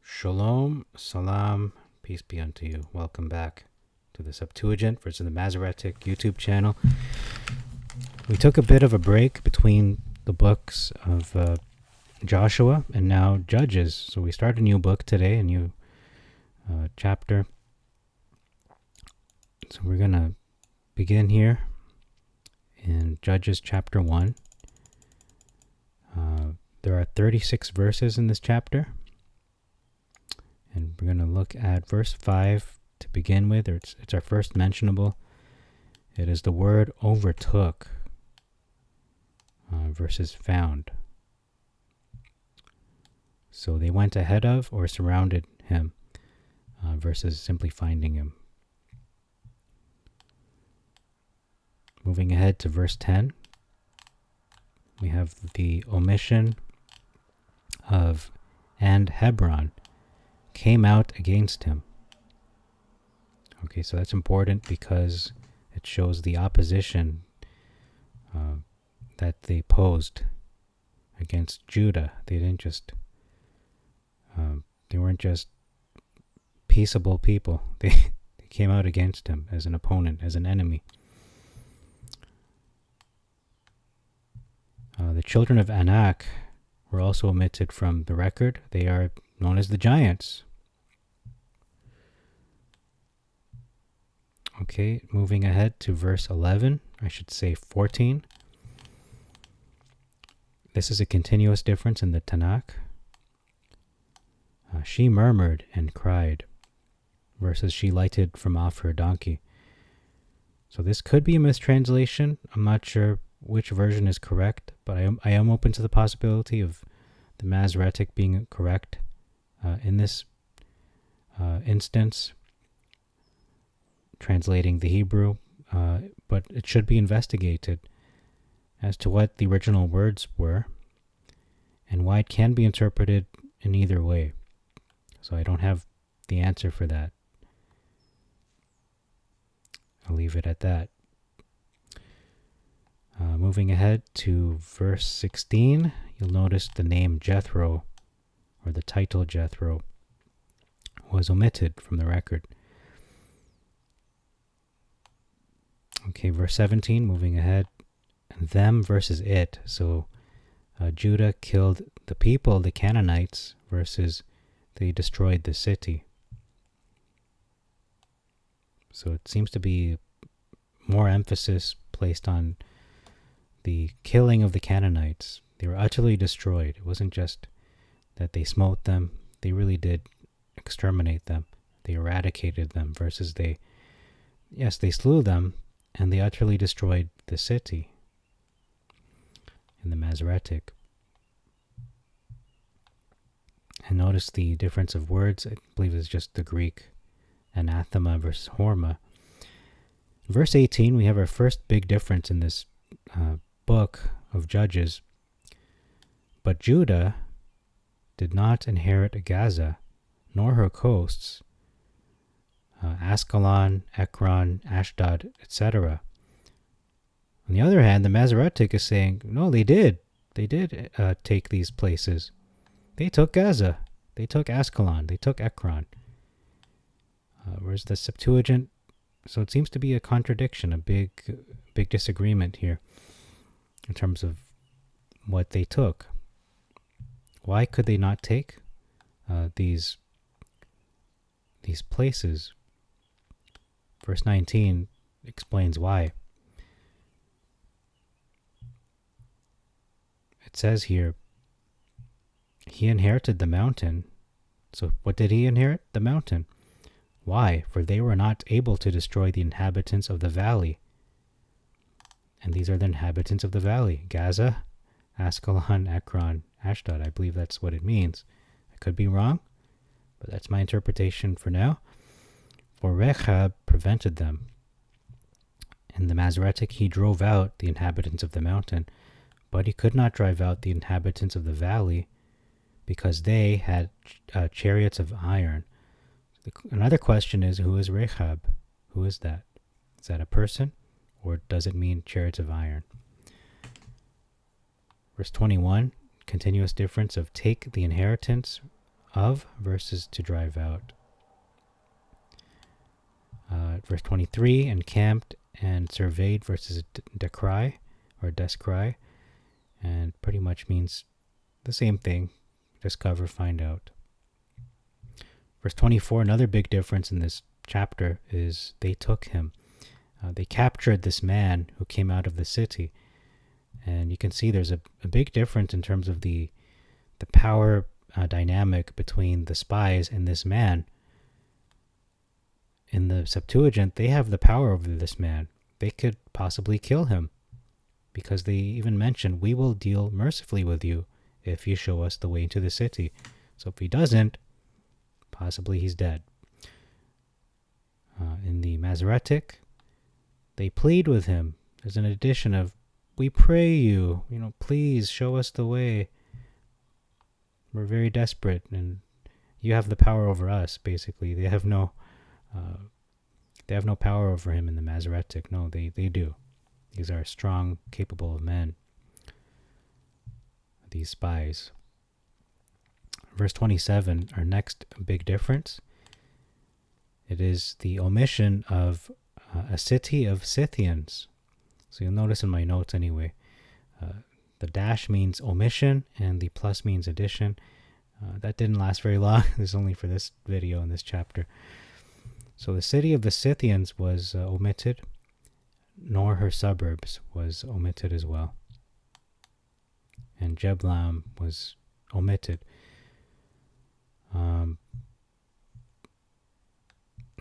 Shalom, salam, peace be unto you. Welcome back to the Septuagint versus the Masoretic YouTube channel. We took a bit of a break between the books of Joshua and now Judges. So we start a new book today, a new chapter. So we're going to begin here in Judges chapter 1. There are 36 verses in this chapter. And we're going to look at verse 5 to begin with. It's our first mentionable. It is the word overtook versus found. So they went ahead of or surrounded him versus simply finding him. Moving ahead to verse 10, we have the omission of and Hebron came out against him. Okay, so that's important because it shows the opposition that they posed against Judah. They didn't just, they weren't just peaceable people. They came out against him as an opponent, as an enemy. The children of Anak were also omitted from the record. They are known as the giants. Okay, moving ahead to verse 11, I should say 14. This is a continuous difference in the Tanakh. She murmured and cried versus she lighted from off her donkey. So this could be a mistranslation. I'm not sure which version is correct, but I am open to the possibility of the Masoretic being correct in this instance, translating the Hebrew, but it should be investigated as to what the original words were and why it can be interpreted in either way. So I don't have the answer for that. I'll leave it at that. Moving ahead to verse 16, you'll notice the name Jethro, or the title Jethro, was omitted from the record. Okay, verse 17, moving ahead, them versus it. So Judah killed the people, the Canaanites, versus they destroyed the city. So it seems to be more emphasis placed on the killing of the Canaanites. They were utterly destroyed. It wasn't just that they smote them. They really did exterminate them. They eradicated them versus they slew them and they utterly destroyed the city in the Masoretic. And notice the difference of words. I believe it's just the Greek anathema versus horma. In verse 18, we have our first big difference in this book of Judges. But Judah did not inherit Gaza, nor her coasts, Ascalon, Ekron, Ashdod, etc. On the other hand, the Masoretic is saying, no, they did. They did take these places. They took Gaza. They took Ascalon. They took Ekron. Where's the Septuagint? So it seems to be a contradiction, a big disagreement here in terms of what they took. Why could they not take these places? Verse 19 explains why. It says here, he inherited the mountain. So what did he inherit? The mountain. Why? For they were not able to destroy the inhabitants of the valley. And these are the inhabitants of the valley. Gaza, Ascalon, Ekron, Ashdod. I believe that's what it means. I could be wrong, but that's my interpretation for now. For Rechab prevented them. In the Masoretic, he drove out the inhabitants of the mountain, but he could not drive out the inhabitants of the valley because they had chariots of iron. Another question is, who is Rechab? Who is that? Is that a person, or does it mean chariots of iron? Verse 21, continuous difference of take the inheritance of versus to drive out. Verse 23, encamped and surveyed versus descry or descry, and pretty much means the same thing, discover, find out. Verse 24, another big difference in this chapter is they took him. They captured this man who came out of the city. And you can see there's a big difference in terms of the power dynamic between the spies and this man. In the Septuagint, they have the power over this man. They could possibly kill him, because they even mention, we will deal mercifully with you if you show us the way into the city. So if he doesn't, possibly he's dead. In the Masoretic, they plead with him. There's an addition of, we pray you, please show us the way. We're very desperate, and you have the power over us, basically. They have no power over him in the Masoretic. No, they do. These are strong, capable men, these spies. Verse 27, our next big difference. It is the omission of a city of Scythians. So you'll notice in my notes anyway, the dash means omission and the plus means addition. That didn't last very long. This is only for this video in this chapter. So the city of the Scythians was omitted, nor her suburbs was omitted as well. And Jeblam was omitted.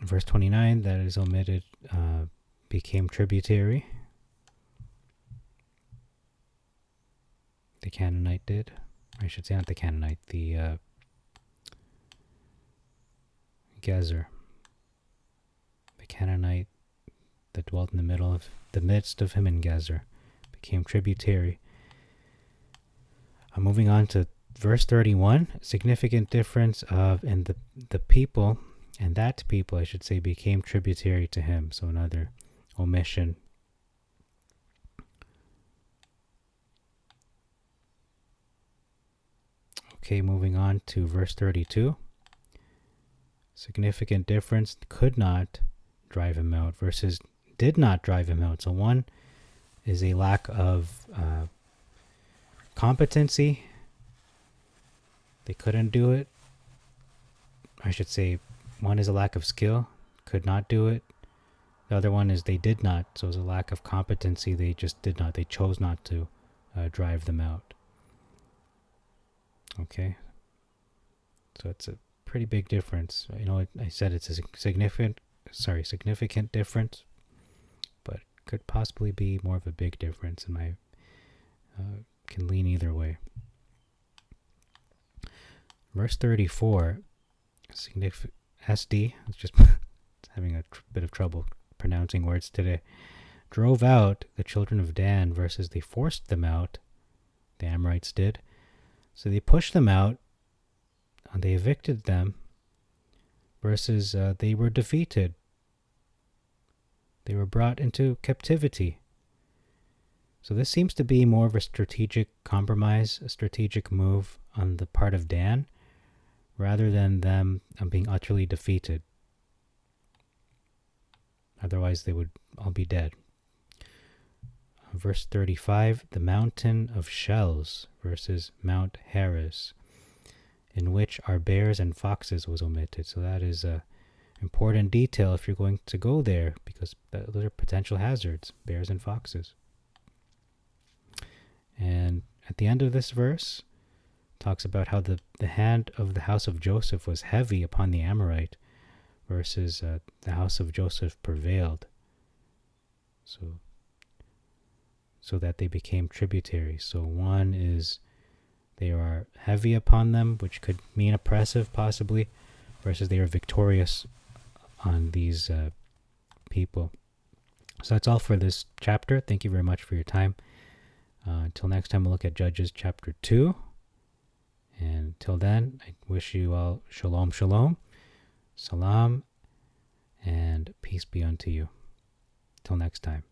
Verse 29, that is omitted, became tributary. The Canaanite did. I should say not the Canaanite, the Gezer. The Canaanite that dwelt in the midst of him in Gezer became tributary. Moving on to verse 31, significant difference of, and the people, and that people, I should say, became tributary to him. So another omission. Okay, moving on to verse 32. Significant difference, could not drive him out versus did not drive him out. So one is a lack of competency. They couldn't do it. I should say one is a lack of skill, could not do it. The other one is they did not, so it was a lack of competency. They just did not. They chose not to drive them out. Okay. So it's a pretty big difference. I said it's a significant difference, but could possibly be more of a big difference, and I can lean either way. Verse 34, SD, it's just having a bit of trouble pronouncing words today, drove out the children of Dan versus they forced them out. The Amorites did. So they pushed them out, and they evicted them, versus they were defeated. They were brought into captivity. So this seems to be more of a strategic compromise, a strategic move on the part of Dan, rather than them being utterly defeated. Otherwise, they would all be dead. Verse 35, the mountain of shells versus Mount Heres, in which are bears and foxes, was omitted. So that is an important detail if you're going to go there, because those are potential hazards, bears and foxes. And at the end of this verse, talks about how the hand of the house of Joseph was heavy upon the Amorite, versus the house of Joseph prevailed. So that they became tributaries. So one is they are heavy upon them, which could mean oppressive possibly, versus they are victorious on these people. So that's all for this chapter. Thank you very much for your time. Until next time, we'll look at Judges chapter 2. And until then, I wish you all shalom, shalom, salam, and peace be unto you. Till next time.